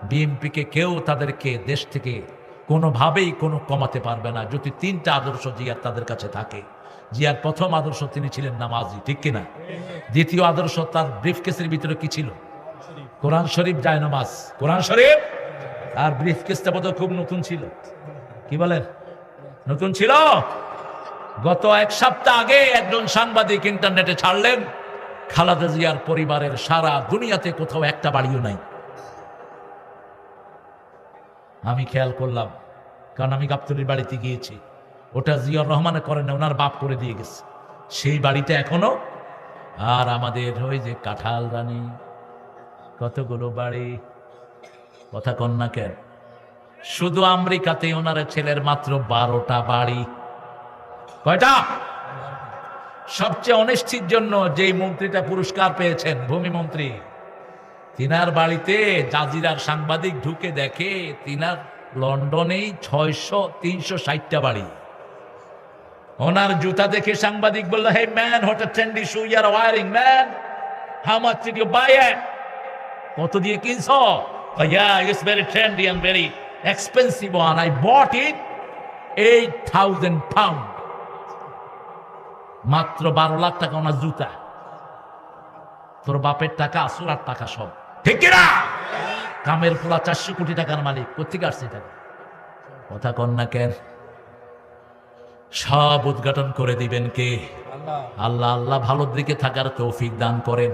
বিএনপিকে কেউ তাদেরকে দেশ থেকে কোনোভাবেই কোনো কমাতে পারবে না যদি তিনটা আদর্শ জিয়ার তাদের কাছে থাকে। জিয়ার প্রথম আদর্শ তিনি ছিলেন নামাজি, ঠিক কিনা? দ্বিতীয় আদর্শ তার ব্রিফকেসের ভিতরে কি ছিল? কোরআন শরীফ, যায় নামাজ, কোরআন শরীফ। আর ব্রিফকেসটা বোধহয় খুব নতুন ছিল, কি বলেন? নতুন ছিল। গত এক সপ্তাহ আগে একজন সাংবাদিক ইন্টারনেটে ছাড়লেন খালেদা জিয়ার পরিবারের সারা দুনিয়াতে কোথাও একটা বাড়িও নাই। আমি খেয়াল করলাম, কারণ আমি গাবতলীর বাড়িতে গিয়েছি। ওটা জিয়াউর রহমানে করেন না, ওনার বাপ করে দিয়ে গেছে সেই বাড়িটা এখনো। আর আমাদের ওই যে কাঁঠাল রানী কতগুলো বাড়ি, কথা কন্যা কেন? শুধু আমেরিকাতে ওনার ছেলের মাত্র 12টা বাড়ি। কয়টা? সবচেয়ে অনিশ্চিত জন্য যেই মন্ত্রীটা পুরস্কার পেয়েছেন, ভূমি মন্ত্রী, তিনার বাড়িতে জাজিরার সাংবাদিক ঢুকে দেখে তিনার লন্ডনেই 360টা বাড়ি। ওনার জুতা দেখে সাংবাদিক বলল, hey man, what a trendy shoe you are wearing man, how much did you buy it? কত দিয়ে কিনছো? Yeah, it's very trendy and very expensive one. I bought it 8,000 pound. মাত্র 12 লাখ টাকা ওনার জুতা। তোর বাপের টাকা, আসুরার টাকা সব, ঠিক কিনা? কামের পোলা 400 কোটি টাকার মালিক, কোথেকে আসছে টাকা? কথা কন্যা কেন? সব উদ্ঘাটন করে দিবেন কে? আল্লাহ। আল্লাহ ভালোর দিকে থাকার তৌফিক দান করেন।